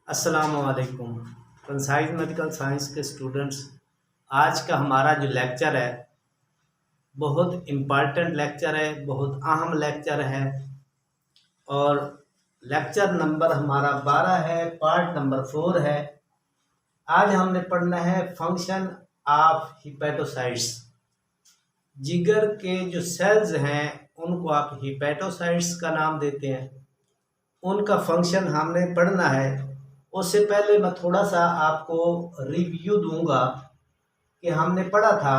अस्सलामुअलैकुम concise medical science के students. आज का हमारा जो लेक्चर है बहुत इम्पॉर्टेंट लेक्चर है, बहुत अहम लेक्चर है और लेक्चर नंबर हमारा 12 है, पार्ट नंबर 4 है। आज हमने पढ़ना है फंक्शन ऑफ हिपेटोसाइट्स। जिगर के जो सेल्स हैं उनको आप हिपेटोसाइट्स का नाम देते हैं, उनका फंक्शन हमने पढ़ना है। उससे पहले मैं थोड़ा सा आपको रिव्यू दूंगा कि हमने पढ़ा था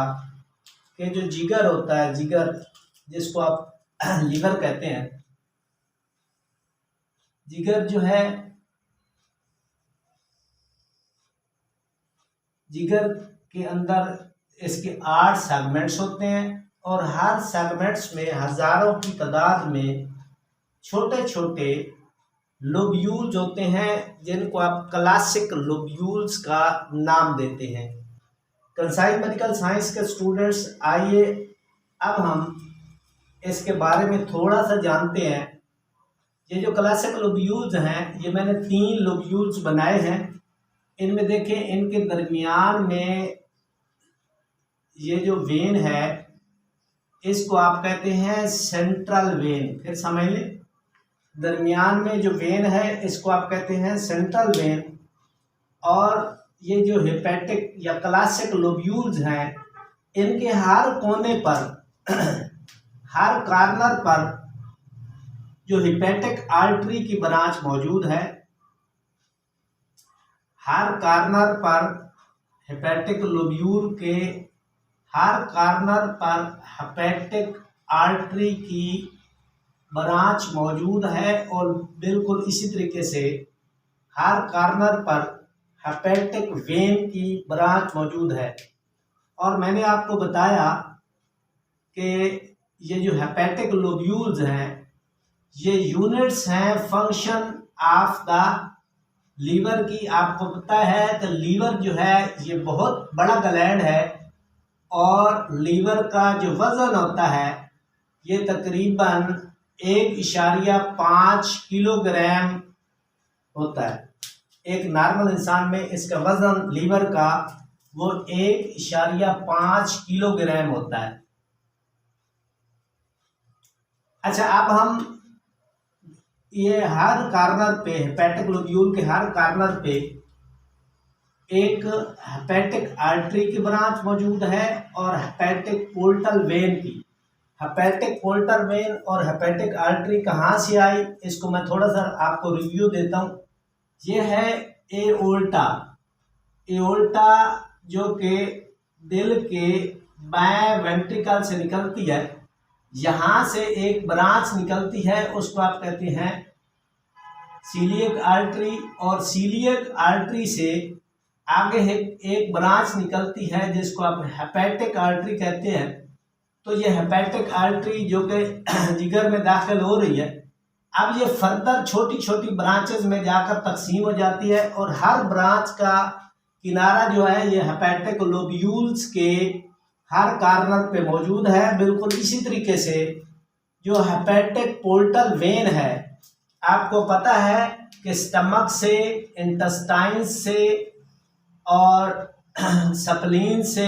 कि जो जिगर होता है, जिगर जिसको आप लीवर कहते हैं, जिगर जो है, जिगर के अंदर इसके 8 सेगमेंट्स होते हैं और हर सेगमेंट्स में हजारों की तादाद में छोटे छोटे लोब्यूल्स होते हैं जिनको आप क्लासिक लोब्यूल्स का नाम देते हैं। कंसाइज मेडिकल साइंस के स्टूडेंट्स, आइए अब हम इसके बारे में थोड़ा सा जानते हैं। ये जो क्लासिक लोब्यूल्स हैं, ये मैंने 3 लोब्यूल्स बनाए हैं। इनमें देखें, इनके दरमियान में ये जो वेन है इसको आप कहते हैं सेंट्रल वेन। फिर समझ लें, दरमियान में जो वेन है इसको आप कहते हैं सेंट्रल वेन। और ये जो हेपेटिक या क्लासिक लोब्यूल्स हैं, इनके हर कोने पर हर कॉर्नर पर जो हेपेटिक आर्टरी की ब्रांच मौजूद है, हर कॉर्नर पर हेपेटिक लोब्यूल के हर कॉर्नर पर हेपेटिक आर्टरी की ब्रांच मौजूद है और बिल्कुल इसी तरीके से हर कॉर्नर पर हेपेटिक वेन की ब्रांच मौजूद है। और मैंने आपको बताया कि ये जो हेपेटिक लोब्यूल्स हैं ये यूनिट्स हैं फंक्शन ऑफ द लीवर की। आपको पता है कि लीवर जो है ये बहुत बड़ा ग्लैंड है और लीवर का जो वज़न होता है ये तकरीबन 1.5 किलोग्राम होता है। एक नॉर्मल इंसान में इसका वज़न लीवर का वो 1.5 किलोग्राम होता है। अच्छा, अब हम ये हर कॉर्नर पे हेपेटिक लोब्यूल के हर कॉर्नर पे एक हेपेटिक आर्टरी की ब्रांच मौजूद है और हेपेटिक पोर्टल वेन की। हेपेटिक पोर्टल वेन और हेपेटिक आर्टरी कहाँ से आई, इसको मैं थोड़ा सा आपको रिव्यू देता हूँ। ये है एओर्टा। एओर्टा जो कि दिल के बाएं वेंट्रिकल से निकलती है, यहाँ से एक ब्रांच निकलती है, उसको आप कहते हैं सीलियक आर्टरी। और सीलियक आर्टरी से आगे एक ब्रांच निकलती है जिसको आप हेपेटिक आर्टरी कहते हैं। तो ये हेपेटिक आर्टरी जो कि जिगर में दाखिल हो रही है, अब ये फर्दर छोटी छोटी ब्रांचेस में जाकर तकसीम हो जाती है और हर ब्रांच का किनारा जो है ये हेपेटिक लोब्यूल्स के हर कॉर्नर पे मौजूद है। बिल्कुल इसी तरीके से जो हेपेटिक पोर्टल वेन है, आपको पता है कि स्टमक से, इंटेस्टाइन से और स्प्लीन से,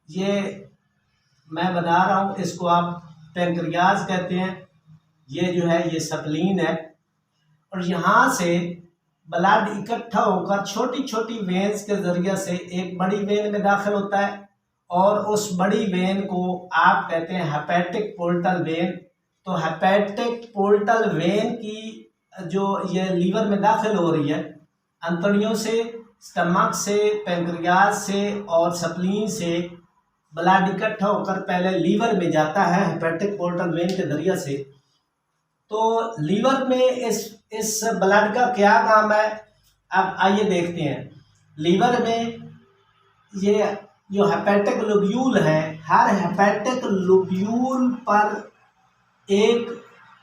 ये मैं बना रहा हूँ, इसको आप पैंक्रियाज कहते हैं, ये जो है ये स्प्लीन है। और यहाँ से ब्लड इकट्ठा होकर छोटी छोटी वेन्स के जरिए से एक बड़ी वेन में दाखिल होता है और उस बड़ी वेन को आप कहते हैं हेपेटिक पोर्टल वेन। तो हेपेटिक पोर्टल वेन की जो ये लीवर में दाखिल हो रही है, अंतड़ियों से, स्टमक से, पैंक्रियाज से और स्प्लीन से ब्लड इकट्ठा होकर पहले लीवर में जाता है हेपेटिक पोर्टल वेन के जरिए से। तो लीवर में इस ब्लड का क्या काम है, अब आइए देखते हैं। लीवर में ये जो हेपेटिक लोब्यूल है, हर हेपेटिक लोब्यूल पर एक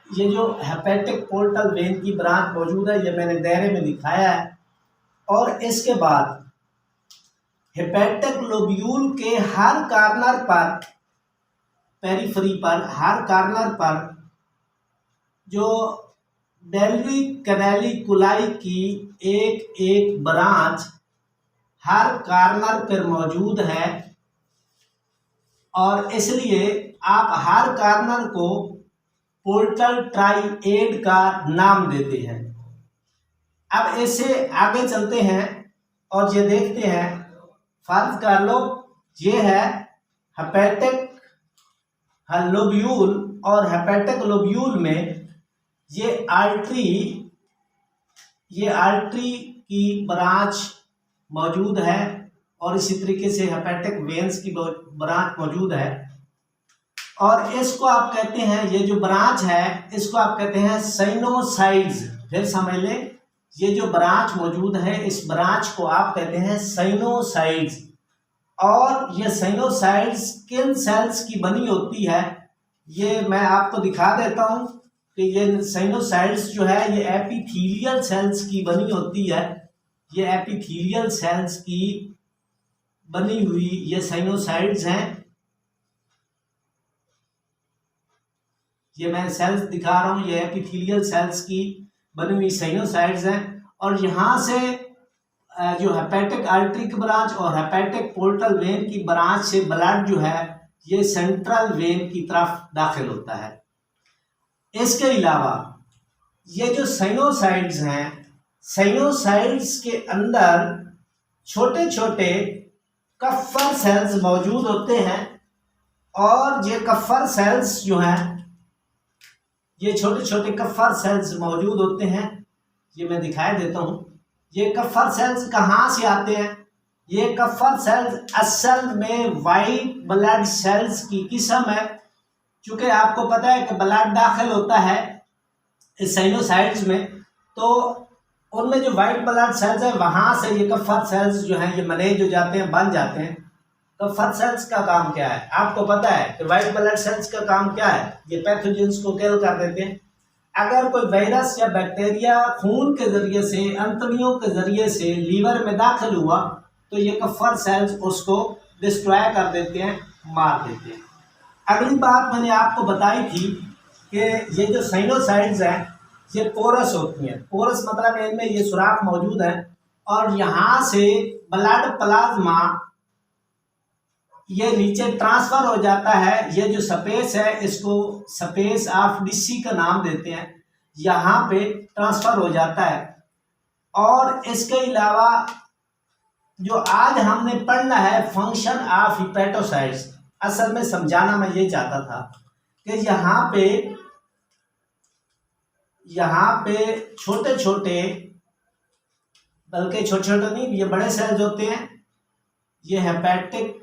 ये जो हेपेटिक पोर्टल वेन की ब्रांच मौजूद है, ये मैंने दायरे में दिखाया है। और इसके बाद हेपेटिक लोब्यूल के हर कॉर्नर पर, पेरिफेरी पर, हर कॉर्नर पर जो बेल्वी कैनालिकुलाई की एक एक ब्रांच हर कॉर्नर पर मौजूद है और इसलिए आप हर कॉर्नर को पोर्टल ट्राइएड का नाम देते हैं। अब इससे आगे चलते हैं और ये देखते हैं, फर्ज कर लो ये है हेपेटिक लोब्यूल और हेपेटिक लोब्यूल में ये आर्टरी की ब्रांच मौजूद है और इसी तरीके से हेपेटिक वेन्स की ब्रांच मौजूद है और इसको आप कहते हैं, ये जो ब्रांच है इसको आप कहते हैं साइनोसाइड्स। फिर समझ लें, ये जो ब्रांच मौजूद है इस ब्रांच को आप कहते हैं साइनोसाइड्स। और ये साइनोसाइड्स किन सेल्स की बनी होती है ये मैं आपको दिखा देता हूँ कि ये साइनोसाइड्स जो है ये एपिथेलियल सेल्स की बनी होती है। ये एपिथेलियल सेल्स की बनी हुई ये साइनोसाइड्स हैं। ये मैं सेल्स दिखा रहा हूँ, ये एपिथेलियल सेल्स की बनी हुई साइनोसाइड्स हैं और यहाँ से जो हेपेटिक आर्टरी की ब्रांच और हेपेटिक पोर्टल वेन की ब्रांच से ब्लड जो है ये सेंट्रल वेन की तरफ दाखिल होता है। इसके अलावा ये जो साइनोसाइड्स हैं, साइनोसाइड्स के अंदर छोटे छोटे कफर सेल्स मौजूद होते हैं और ये कफर सेल्स जो हैं ये छोटे छोटे कफर सेल्स मौजूद होते हैं। ये मैं दिखाई देता हूँ, ये कफर सेल्स कहाँ से आते हैं। ये कफर सेल्स असल में वाइट ब्लड सेल्स की किस्म है। चूँकि आपको पता है कि ब्लड दाखिल होता है इस साइनोसाइड्स में, तो उनमें जो वाइट ब्लड सेल्स है वहाँ से ये कफर सेल्स जो हैं ये मैनेज हो जाते हैं, बन जाते हैं। कफर सेल्स का काम क्या है आपको पता है कि वाइट ब्लड सेल्स का काम क्या है, ये पैथोजेंस को किल कर देते हैं। अगर कोई वायरस या बैक्टीरिया खून के जरिए से, अंतड़ियों के जरिए से लीवर में दाखिल हुआ तो ये कफर सेल्स उसको डिस्ट्रॉय कर देते हैं, मार देते हैं। अगली बात मैंने आपको बताई थी कि ये जो साइनोसाइड्स हैं ये पोरस होती हैं। पोरस मतलब इनमें ये सुराख मौजूद है और यहाँ से ब्लड प्लाज्मा ये नीचे ट्रांसफर हो जाता है। ये जो स्पेस है इसको स्पेस ऑफ डिसी का नाम देते हैं, यहाँ पे ट्रांसफर हो जाता है। और इसके अलावा जो आज हमने पढ़ना है फंक्शन ऑफ हिपेटोसाइट्स, असल में समझाना मैं ये चाहता था कि यहाँ पे छोटे छोटे, बल्कि छोटे छोटे नहीं ये बड़े सेल्स होते हैं। ये हेपेटिक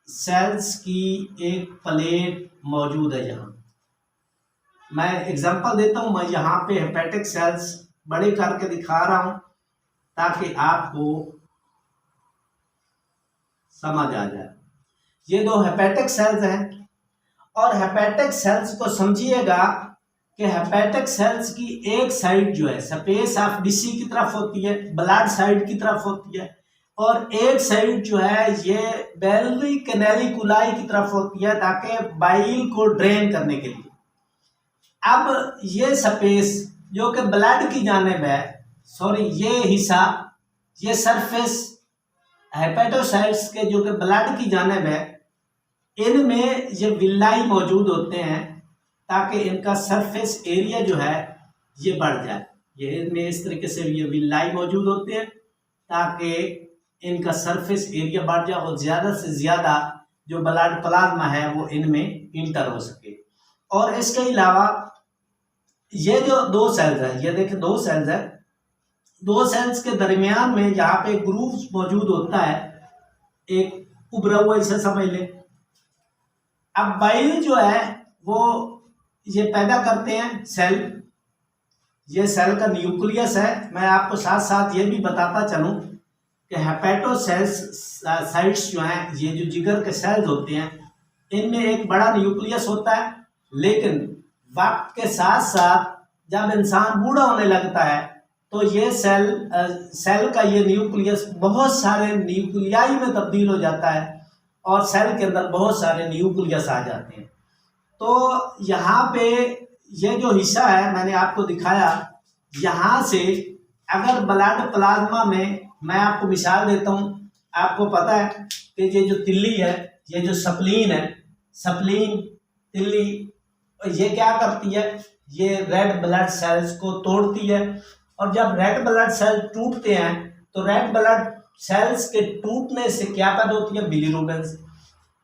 सेल्स की एक प्लेट मौजूद है। यहाँ मैं एग्जांपल देता हूँ, मैं यहाँ पे हेपेटिक सेल्स बड़े करके दिखा रहा हूँ ताकि आपको समझ आ जाए। ये दो हेपेटिक सेल्स हैं और हेपेटिक सेल्स को समझिएगा कि हेपेटिक सेल्स की एक साइड जो है स्पेस ऑफ डिसी की तरफ होती है, ब्लड साइड की तरफ होती है, और एक साइड जो है ये बेल्वी कैनालिकुलाई की तरफ होती है ताकि बाइल को ड्रेन करने के लिए। अब ये स्पेस जो कि ब्लड की जानिब है, सॉरी ये हिस्सा, ये सरफेस हेपेटोसाइट्स के जो कि ब्लड की जानिब है, इनमें ये विलाई मौजूद होते हैं ताकि इनका सरफेस एरिया जो है ये बढ़ जाए। ये इनमें इस तरीके से ये विलाई मौजूद होते हैं ताकि इनका सरफेस एरिया बढ़ जाए और ज़्यादा से ज़्यादा जो ब्लड प्लाज्मा है वो इनमें इंटर हो सके। और इसके अलावा ये जो दो सेल्स हैं, ये देखिए दो सेल्स हैं, दो सेल्स के दरमियान में यहाँ पे ग्रूव मौजूद होता है, एक उभरा हुआ इसे समझ लें। अब बाइल जो है वो ये पैदा करते हैं सेल, ये सेल का न्यूक्लियस है। मैं आपको साथ साथ ये भी बताता चलूँ कि हेपेटोसाइट्स जो हैं, ये जो जिगर के सेल्स होते हैं, इनमें एक बड़ा न्यूक्लियस होता है, लेकिन वक्त के साथ साथ जब इंसान बूढ़ा होने लगता है तो ये सेल का ये न्यूक्लियस बहुत सारे न्यूक्लियाई में तब्दील हो जाता है और सेल के अंदर बहुत सारे न्यूक्लियस आ जाते हैं। तो यहाँ पे ये जो हिस्सा है मैंने आपको दिखाया, यहाँ से अगर ब्लड प्लाज्मा में, मैं आपको मिसाल देता हूँ, आपको पता है कि ये जो तिल्ली है, ये जो सप्लीन है, सप्लीन तिल्ली, ये क्या करती है, ये रेड ब्लड सेल्स को तोड़ती है। और जब रेड ब्लड सेल टूटते हैं तो रेड ब्लड सेल्स के टूटने से क्या पैदा होती है, बिलीरुबिन।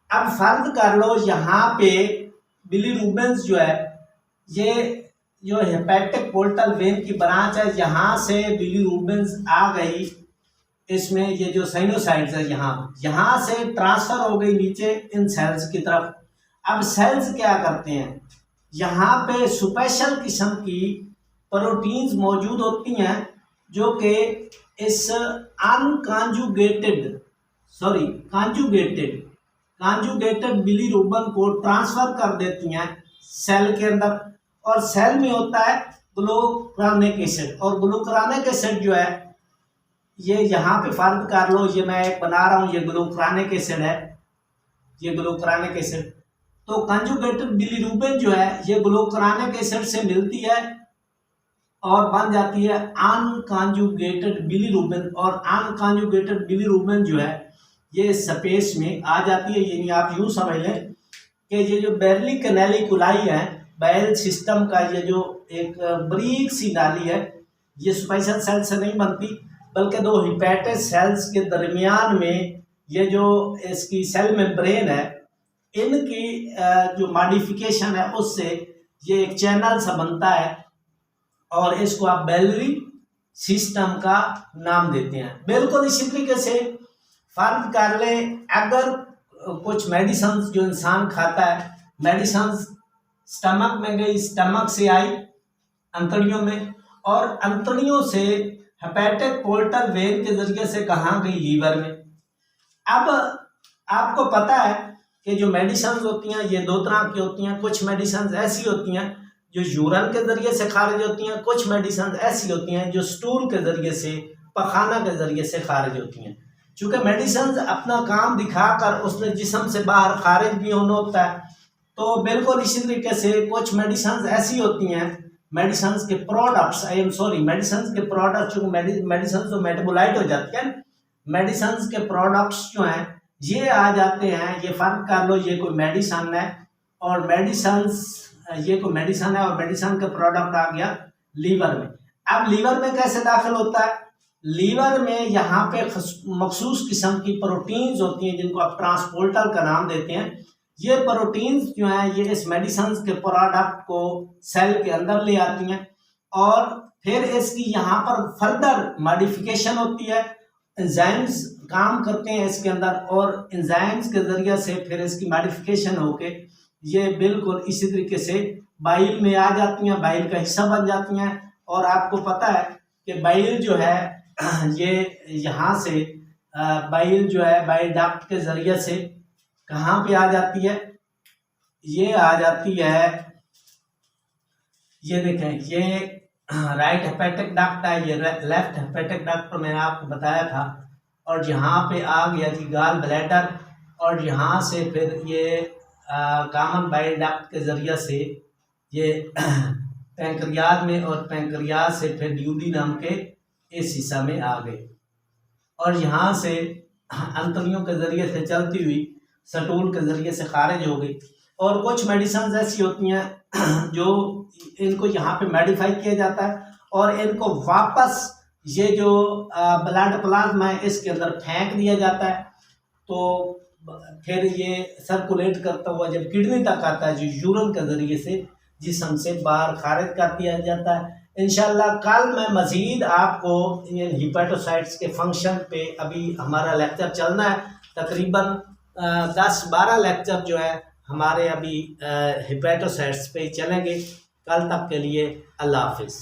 अब फर्ज कर लो यहाँ पे बिलीरुबिन जो है, ये जो हेपेटिक पोर्टल वेन की ब्रांच है, यहाँ से बिलीरुबिन आ गई इसमें, ये जो साइनोसाइड्स है यहाँ से ट्रांसफर हो गई नीचे इन सेल्स की तरफ। अब सेल्स क्या करते हैं, यहाँ पे स्पेशल किस्म की प्रोटीन्स मौजूद होती हैं जो कि इस कांजुगेटेड बिलीरुबिन को ट्रांसफर कर देती हैं सेल के अंदर। और सेल में होता है ग्लूकुरोनिक एसिड, और ग्लूकुरोनिक एसिड जो है ये यहाँ पे फर्क कर लो, ये मैं एक बना रहा हूँ, ये ग्लूकुरोनिक एसिड है, ये ग्लूकुरोनिक एसिड। तो कंजुगेटेड बिलीरुबिन जो है ये ग्लूकुरोनिक एसिड से मिलती है और बन जाती है अनकंजुगेटेड बिलीरुबिन, और अनकंजुगेटेड बिलीरुबिन जो है ये स्पेस में आ जाती है। यानी आप यूँ समझ लें कि ये जो बेरली कैनालिकुलाई है, बैल सिस्टम का ये जो एक बारीक सी नाली है, ये स्पेशल सेल से नहीं बनती बल्कि दो हिपैटिक सेल्स के दरमियान में ये जो इसकी सेल मेम्ब्रेन है, इनकी जो मॉडिफिकेशन है उससे ये एक चैनल सा बनता है और इसको आप बैलरी सिस्टम का नाम देते हैं। बिल्कुल इसी तरीके से फर्क कर ले, अगर कुछ मेडिसिन जो इंसान खाता है, मेडिसिन स्टमक में गई, स्टमक से आई अंतड़ियों में, और अंतड़ियों से हेपेटिक पोर्टल वेन के जरिए से कहाँ गई, लीवर में। अब आपको पता है कि जो मेडिसिन होती हैं ये दो तरह की होती हैं। कुछ मेडिसिन ऐसी होती हैं जो यूरिन के जरिए से खारिज होती हैं, कुछ मेडिसिन ऐसी होती हैं जो स्टूल के जरिए से, पखाना के जरिए से खारिज होती हैं। चूँकि मेडिसिन अपना काम दिखाकर उसने जिस्म से बाहर खारिज भी होना होता है, तो बिल्कुल इसी तरीके से कुछ मेडिसिन ऐसी होती हैं, मेडिसिन के प्रोडक्ट्स, मेडिसिन के प्रोडक्ट्स, चूँकि मेडिसिन तो मेटाबोलाइट हो जाती है, मेडिसिन के प्रोडक्ट्स जो हैं ये आ जाते हैं। ये फर्क कर लो, ये कोई मेडिसिन है और ये कोई मेडिसिन है और मेडिसिन का प्रोडक्ट आ गया लीवर में। अब लीवर में कैसे दाखिल होता है, लीवर में यहाँ पे मखसूस किस्म की प्रोटीन्स होती हैं जिनको आप ट्रांसपोर्टर का नाम देते हैं। ये प्रोटीन्स जो हैं ये इस मेडिसिन के प्रोडक्ट को सेल के अंदर ले आती हैं और फिर इसकी यहाँ पर फर्दर मॉडिफिकेशन होती है। एंजाइम्स काम करते हैं इसके अंदर और एंजाइम्स के जरिए से फिर इसकी मॉडिफिकेशन होके ये बिल्कुल इसी तरीके से बाइल में आ जाती हैं, बाइल का हिस्सा बन जाती हैं। और आपको पता है कि बाइल जो है ये यहाँ से बाइल जो है बाइल डक्ट के जरिए से कहाँ पे आ जाती है, ये आ जाती है, ये देखें, ये राइट हेपेटिक डक्ट है, ये लेफ्ट हेपेटिक डक्ट मैंने आपको बताया था। और यहाँ पे आ गया कि गाल ब्लैडर, और यहाँ से फिर ये कॉमन बाइल डक्ट के ज़रिए से ये पैंक्रियाज में, और पैंक्रियाज से फिर ड्यूडिनम के इस हिस्सा में आ गए और यहाँ से अंतड़ियों के ज़रिए से चलती हुई स्टूल के ज़रिए से खारिज हो गई। और कुछ मेडिसिन ऐसी होती हैं जो इनको यहाँ पे मॉडिफाई किया जाता है और इनको वापस ये जो ब्लड प्लाज्मा है इसके अंदर फेंक दिया जाता है, तो फिर ये सर्कुलेट करता हुआ जब किडनी तक आता है, जो यूरिन के ज़रिए से जिस्म से बाहर खारिज कर दिया जाता है। इंशाल्लाह कल मैं मज़ीद आपको इन हिपेटोसाइट्स के फंक्शन पे, अभी हमारा लेक्चर चलना है, तकरीबन 10-12 लेक्चर जो है हमारे अभी हिपेटोसाइट्स पे चलेंगे। कल तक के लिए अल्लाह हाफिज़।